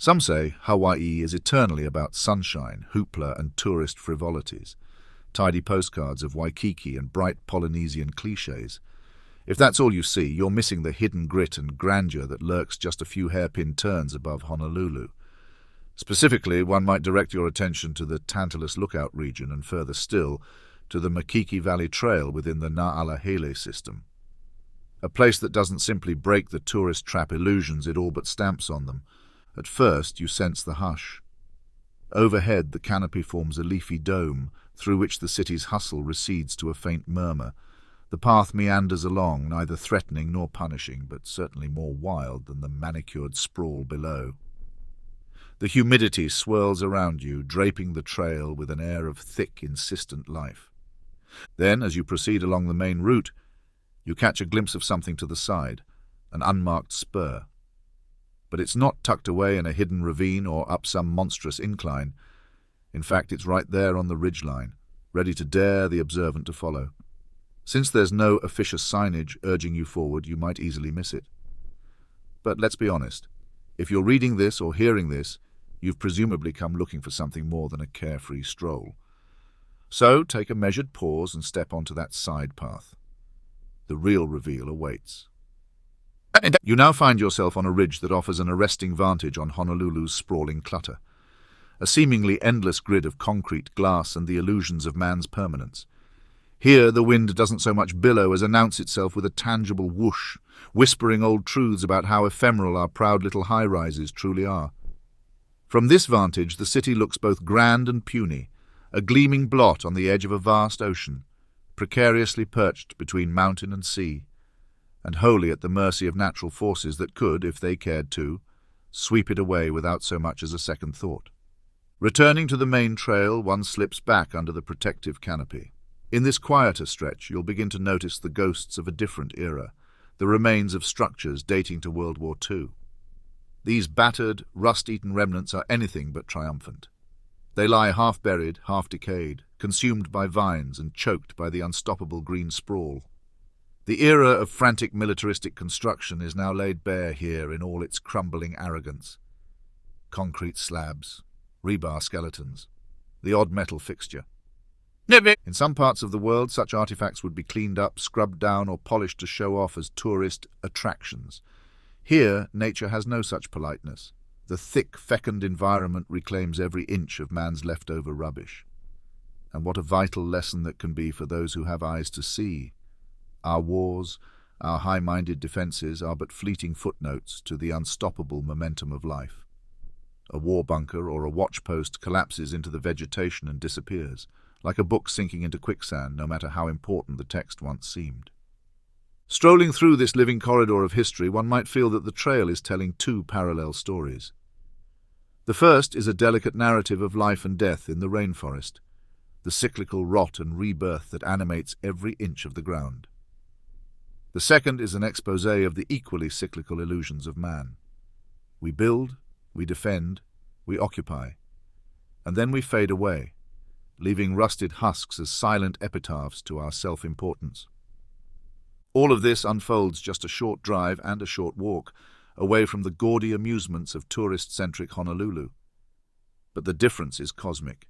Some say Hawaii is eternally about sunshine, hoopla and tourist frivolities, tidy postcards of Waikiki and bright Polynesian clichés. If that's all you see, you're missing the hidden grit and grandeur that lurks just a few hairpin turns above Honolulu. Specifically, one might direct your attention to the Tantalus Lookout region and further still, to the Makiki Valley Trail within the Na'alahele system. A place that doesn't simply break the tourist trap illusions it all but stamps on them. At first, you sense the hush. Overhead, the canopy forms a leafy dome, through which the city's hustle recedes to a faint murmur. The path meanders along, neither threatening nor punishing, but certainly more wild than the manicured sprawl below. The humidity swirls around you, draping the trail with an air of thick, insistent life. Then, as you proceed along the main route, you catch a glimpse of something to the side, an unmarked spur. But it's not tucked away in a hidden ravine or up some monstrous incline. In fact, it's right there on the ridgeline, ready to dare the observant to follow. Since there's no officious signage urging you forward, you might easily miss it. But let's be honest. If you're reading this or hearing this, you've presumably come looking for something more than a carefree stroll. So take a measured pause and step onto that side path. The real reveal awaits. You now find yourself on a ridge that offers an arresting vantage on Honolulu's sprawling clutter. A seemingly endless grid of concrete, glass, and the illusions of man's permanence. Here the wind doesn't so much billow as announce itself with a tangible whoosh, whispering old truths about how ephemeral our proud little high-rises truly are. From this vantage the city looks both grand and puny, a gleaming blot on the edge of a vast ocean, precariously perched between mountain and sea, and wholly at the mercy of natural forces that could, if they cared to, sweep it away without so much as a second thought. Returning to the main trail, one slips back under the protective canopy. In this quieter stretch, you'll begin to notice the ghosts of a different era, the remains of structures dating to World War II. These battered, rust-eaten remnants are anything but triumphant. They lie half-buried, half-decayed, consumed by vines and choked by the unstoppable green sprawl. The era of frantic militaristic construction is now laid bare here in all its crumbling arrogance. Concrete slabs, rebar skeletons, the odd metal fixture. In some parts of the world, such artifacts would be cleaned up, scrubbed down, or polished to show off as tourist attractions. Here, nature has no such politeness. The thick, fecund environment reclaims every inch of man's leftover rubbish. And what a vital lesson that can be for those who have eyes to see. Our wars, our high-minded defences are but fleeting footnotes to the unstoppable momentum of life. A war bunker or a watchpost collapses into the vegetation and disappears, like a book sinking into quicksand, no matter how important the text once seemed. Strolling through this living corridor of history, one might feel that the trail is telling two parallel stories. The first is a delicate narrative of life and death in the rainforest, the cyclical rot and rebirth that animates every inch of the ground. The second is an exposé of the equally cyclical illusions of man. We build, we defend, we occupy, and then we fade away, leaving rusted husks as silent epitaphs to our self-importance. All of this unfolds just a short drive and a short walk away from the gaudy amusements of tourist-centric Honolulu. But the difference is cosmic.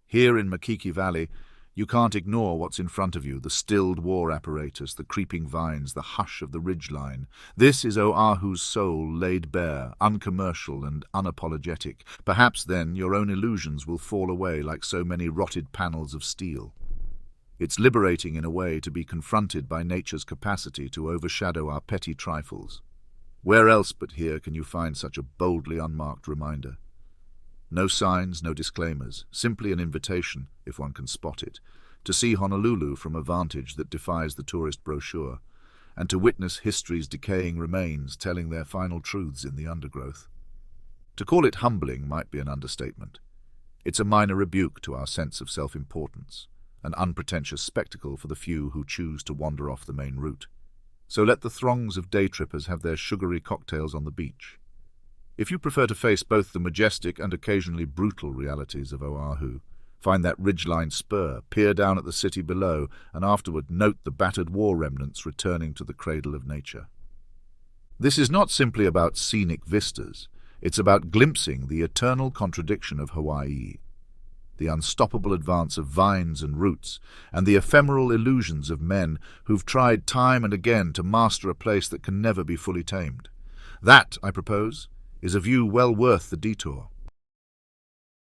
Here in Makiki Valley, you can't ignore what's in front of you, the stilled war apparatus, the creeping vines, the hush of the ridgeline. This is Oahu's soul laid bare, uncommercial and unapologetic. Perhaps then your own illusions will fall away like so many rotted panels of steel. It's liberating in a way to be confronted by nature's capacity to overshadow our petty trifles. Where else but here can you find such a boldly unmarked reminder? No signs, no disclaimers, simply an invitation, if one can spot it, to see Honolulu from a vantage that defies the tourist brochure, and to witness history's decaying remains telling their final truths in the undergrowth. To call it humbling might be an understatement. It's a minor rebuke to our sense of self-importance, an unpretentious spectacle for the few who choose to wander off the main route. So let the throngs of day-trippers have their sugary cocktails on the beach. If you prefer to face both the majestic and occasionally brutal realities of Oahu, find that ridgeline spur, peer down at the city below, and afterward note the battered war remnants returning to the cradle of nature. This is not simply about scenic vistas. It's about glimpsing the eternal contradiction of Hawaii, the unstoppable advance of vines and roots, and the ephemeral illusions of men who've tried time and again to master a place that can never be fully tamed. That, I propose, is a view well worth the detour.